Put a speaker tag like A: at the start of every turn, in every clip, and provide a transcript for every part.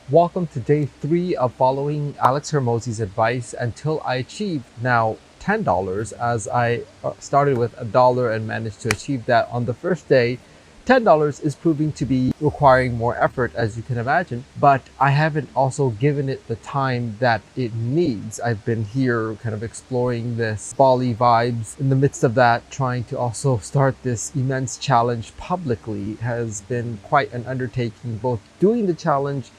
A: Welcome to day 3 of following Alex Hormozi's advice until I achieved now $10, as I started with $1 and managed to achieve that on the first day. $10 is proving to be requiring more effort, as you can imagine, but I haven't also given it the time that it needs. I've been here kind of exploring this Bali vibes. In the midst of that, trying to also start this immense challenge publicly has been quite an undertaking, both doing the challenge,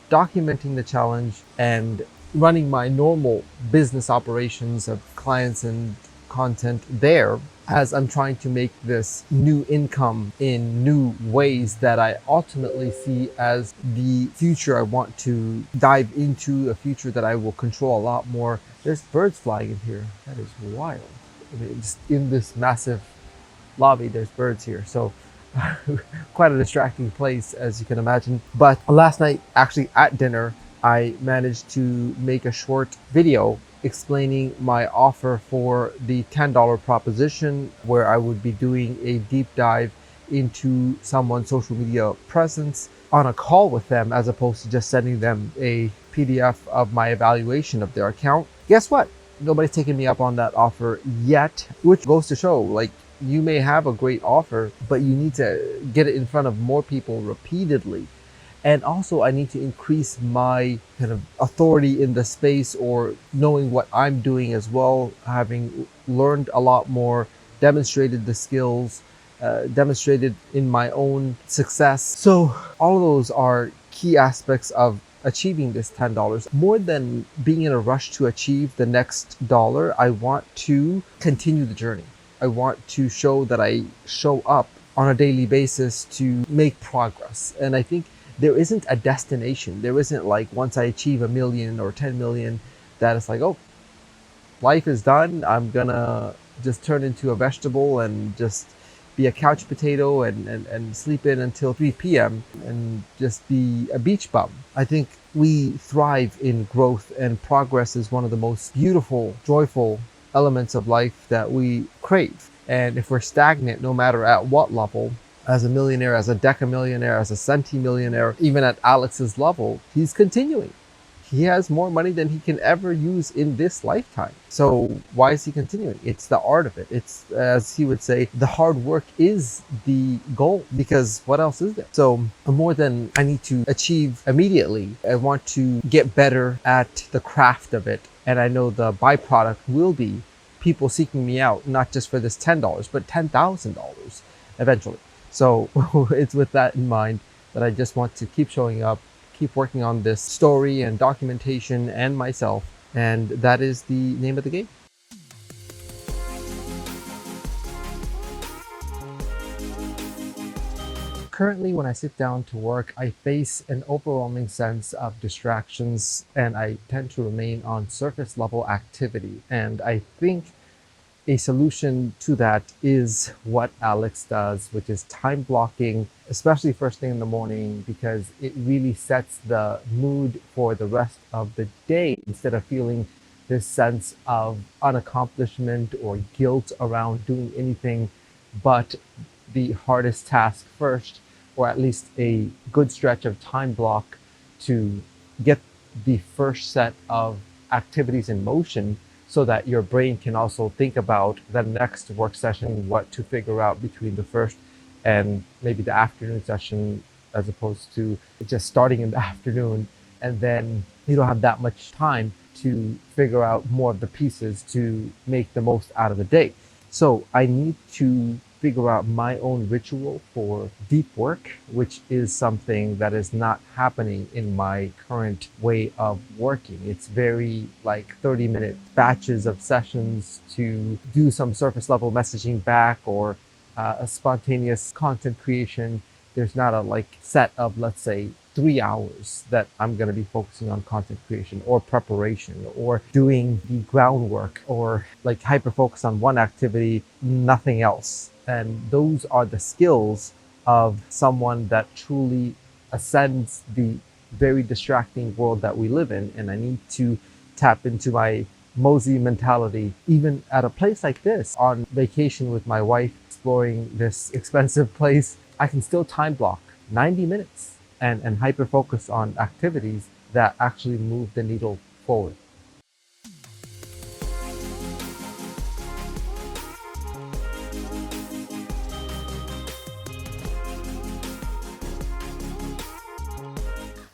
A: documenting the challenge, and running my normal business operations of clients and content there, as I'm trying to make this new income in new ways that I ultimately see as the future I want to dive into, a future that I will control a lot more. There's birds flying in here. That is wild. I mean, just in this massive lobby, there's birds here. So quite a distracting place, as you can imagine. But last night, actually at dinner, I managed to make a short video explaining my offer for the $10 proposition, where I would be doing a deep dive into someone's social media presence on a call with them, as opposed to just sending them a PDF of my evaluation of their account. Guess what? Nobody's taken me up on that offer yet, which goes to show, like, you may have a great offer, but you need to get it in front of more people repeatedly. And also, I need to increase my kind of authority in the space, or knowing what I'm doing as well, having learned a lot more, demonstrated the skills, demonstrated in my own success. So all of those are key aspects of achieving this $10. More than being in a rush to achieve the next dollar, I want to continue the journey. I want to show that I show up on a daily basis to make progress. And I think there isn't a destination. There isn't like, once I achieve 1 million or 10 million, that it's like, oh, life is done. I'm gonna just turn into a vegetable and just be a couch potato and sleep in until 3 p.m. and just be a beach bum. I think we thrive in growth, and progress is one of the most beautiful, joyful elements of life that we crave. And if we're stagnant, no matter at what level, as a millionaire, as a decamillionaire, as a centimillionaire, even at Alex's level, he's continuing. He has more money than he can ever use in this lifetime. So why is he continuing? It's the art of it. It's, as he would say, the hard work is the goal, because what else is there? So more than I need to achieve immediately, I want to get better at the craft of it. And I know the byproduct will be people seeking me out, not just for this $10, but $10,000 eventually. So it's with that in mind that I just want to keep showing up, keep working on this story and documentation and myself. And that is the name of the game. Currently, when I sit down to work, I face an overwhelming sense of distractions, and I tend to remain on surface level activity. And I think a solution to that is what Alex does, which is time blocking, especially first thing in the morning, because it really sets the mood for the rest of the day, instead of feeling this sense of unaccomplishment or guilt around doing anything but the hardest task first, or at least a good stretch of time block to get the first set of activities in motion, so that your brain can also think about the next work session, what to figure out between the first and maybe the afternoon session, as opposed to just starting in the afternoon, and then you don't have that much time to figure out more of the pieces to make the most out of the day. So I need to figure out my own ritual for deep work, which is something that is not happening in my current way of working. It's very like 30-minute batches of sessions to do some surface level messaging back, or a spontaneous content creation. There's not a like set of, let's say, 3 hours that I'm going to be focusing on content creation or preparation or doing the groundwork, or like hyper focus on one activity, nothing else. And those are the skills of someone that truly ascends the very distracting world that we live in. And I need to tap into my Mozi mentality, even at a place like this, on vacation with my wife, exploring this expensive place. I can still time block 90 minutes and hyper focus on activities that actually move the needle forward.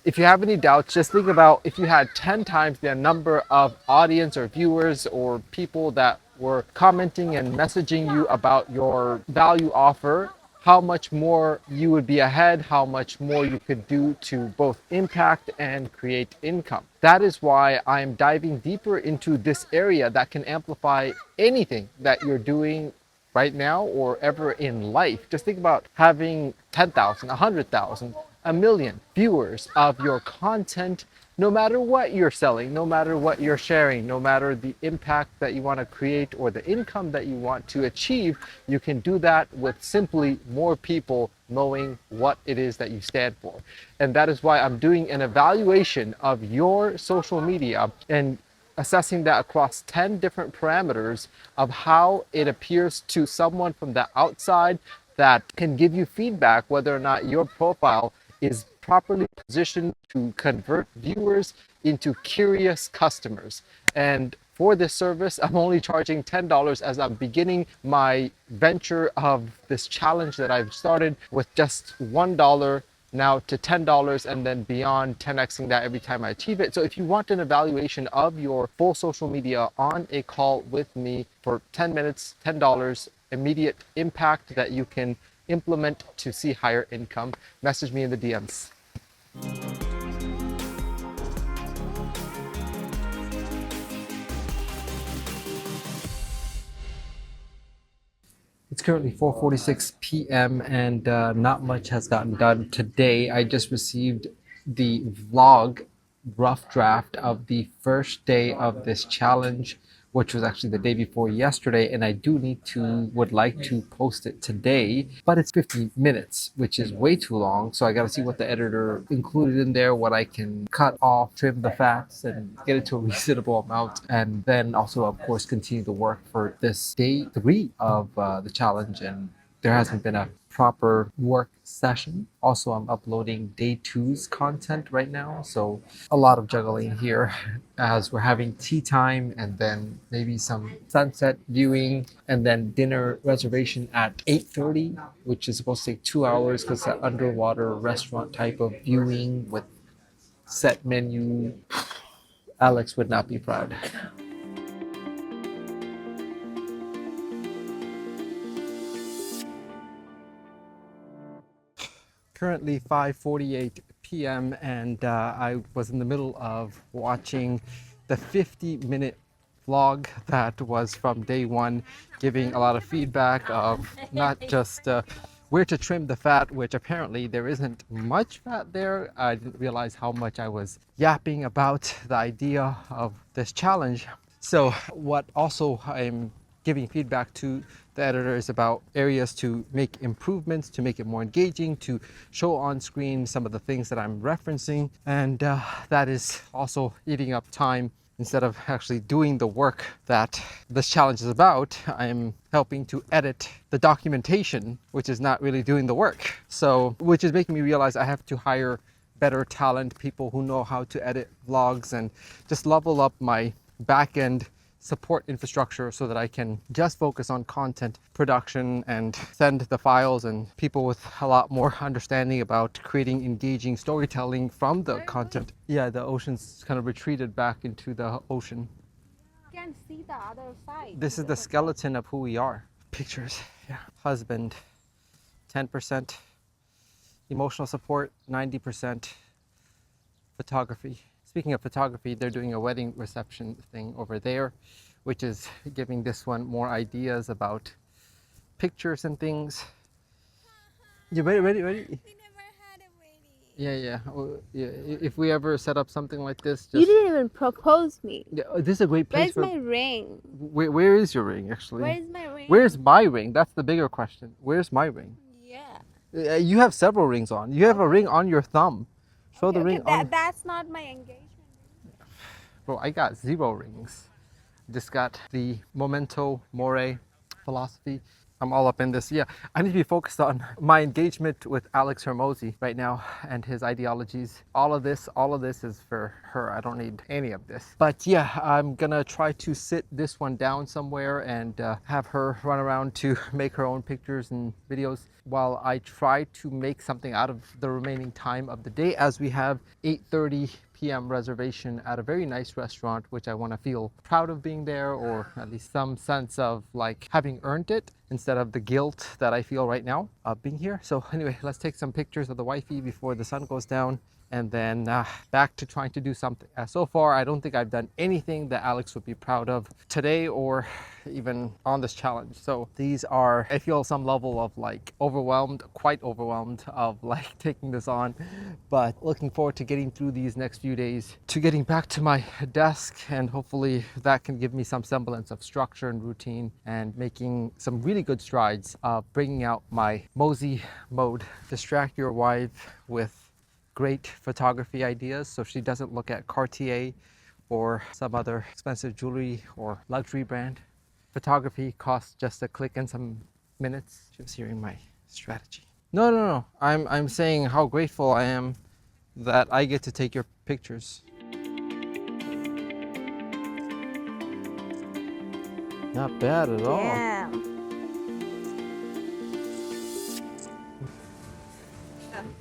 A: If you have any doubts, just think about if you had 10 times the number of audience or viewers or people that were commenting and messaging you about your value offer, how much more you would be ahead, how much more you could do to both impact and create income. That is why I'm diving deeper into this area that can amplify anything that you're doing right now or ever in life. Just think about having 10,000, 100,000, a million viewers of your content, no matter what you're selling, no matter what you're sharing, no matter the impact that you want to create or the income that you want to achieve. You can do that with simply more people knowing what it is that you stand for. And that is why I'm doing an evaluation of your social media and assessing that across 10 different parameters of how it appears to someone from the outside that can give you feedback whether or not your profile is properly positioned to convert viewers into curious customers. And for this service, I'm only charging $10 as I'm beginning my venture of this challenge that I've started with just $1 now to $10 and then beyond 10xing that every time I achieve it. So if you want an evaluation of your full social media on a call with me for 10 minutes, $10, immediate impact that you can implement to see higher income, message me in the DMs. It's currently 4:46 p.m. and not much has gotten done today. I just received the vlog rough draft of the first day of this challenge, which was actually the day before yesterday, and I would like to post it today, but it's 50 minutes, which is way too long. So I got to see what the editor included in there, what I can cut off, trim the fats, and get it to a reasonable amount. And then also, of course, continue the work for this day 3 of the challenge. And there hasn't been a proper work session. Also, I'm uploading day 2's content right now, so a lot of juggling here as we're having tea time and then maybe some sunset viewing and then dinner reservation at 8:30, which is supposed to take 2 hours because it's an underwater restaurant type of viewing with set menu. Alex would not be proud. Currently 5:48 p.m. and I was in the middle of watching the 50-minute vlog that was from day 1, giving a lot of feedback of not just where to trim the fat, which apparently there isn't much fat there. I didn't realize how much I was yapping about the idea of this challenge. So what also I'm giving feedback to the editor is about areas to make improvements, to make it more engaging, to show on screen some of the things that I'm referencing. And that is also eating up time. Instead of actually doing the work that this challenge is about, I'm helping to edit the documentation, which is not really doing the work. So, which is making me realize I have to hire better talent, people who know how to edit vlogs and just level up my back-end support infrastructure so that I can just focus on content production and send the files, and people with a lot more understanding about creating engaging storytelling from the content. Yeah, the ocean's kind of retreated back into the ocean.
B: You can see the other side.
A: This is the skeleton of who we are. Pictures. Yeah. Husband, 10% emotional support, 90% photography. Speaking of photography, they're doing a wedding reception thing over there, which is giving this one more ideas about pictures and things. You ready?
B: We never had a wedding.
A: Yeah. If we ever set up something like this,
B: You didn't even propose me.
A: Yeah, this is a great place.
B: Where's my ring?
A: Where is your ring, actually?
B: Where's my ring?
A: Where's my ring? That's the bigger question. Where's my ring?
B: Yeah.
A: You have several rings on. You have a ring on your thumb. Show the ring on.
B: That's not my engagement ring.
A: Bro, I got 0 rings. Just got the Memento Mori philosophy. I'm all up in this. Yeah, I need to be focused on my engagement with Alex Hormozi right now and his ideologies. All of this is for her. I don't need any of this. But yeah, I'm gonna try to sit this one down somewhere and have her run around to make her own pictures and videos while I try to make something out of the remaining time of the day, as we have 8:30 p.m. reservation at a very nice restaurant, which I want to feel proud of being there, or at least some sense of like having earned it instead of the guilt that I feel right now of being here. So anyway, let's take some pictures of the wifey before the sun goes down, and then back to trying to do something. So far, I don't think I've done anything that Alex would be proud of today or even on this challenge. So these are, I feel some level of like overwhelmed, quite overwhelmed of like taking this on, but looking forward to getting through these next few days, to getting back to my desk, and hopefully that can give me some semblance of structure and routine, and making some really good strides of bringing out my Mozi mode. Distract your wife with great photography ideas so she doesn't look at Cartier or some other expensive jewelry or luxury brand. Photography costs just a click and some minutes. She was hearing my strategy. No. I'm saying how grateful I am that I get to take your pictures. Not bad at all.
B: Yeah.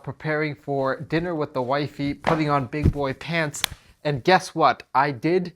A: Preparing for dinner with the wifey, putting on big boy pants, and guess what? I did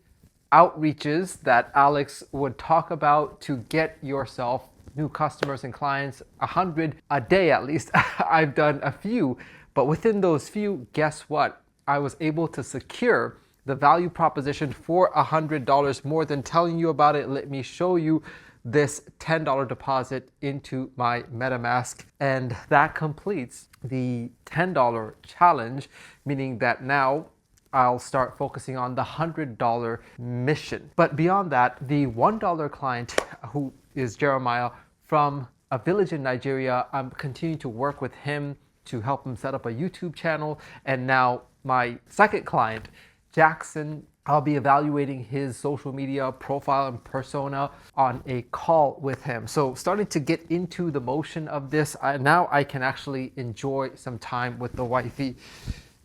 A: outreaches that Alex would talk about to get yourself new customers and clients, 100 a day at least. I've done a few, but within those few, guess what? I was able to secure the value proposition for $100. More than telling you about it, let me show you this $10 deposit into my MetaMask, and that completes the $10 challenge, meaning that now I'll start focusing on the $100 mission. But beyond that, the $1 client, who is Jeremiah from a village in Nigeria, I'm continuing to work with him to help him set up a YouTube channel. And now my second client, Jackson, I'll be evaluating his social media profile and persona on a call with him. So starting to get into the motion of this, now I can actually enjoy some time with the wifey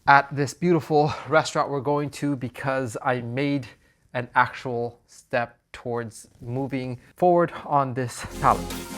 A: at this beautiful restaurant we're going to, because I made an actual step towards moving forward on this challenge.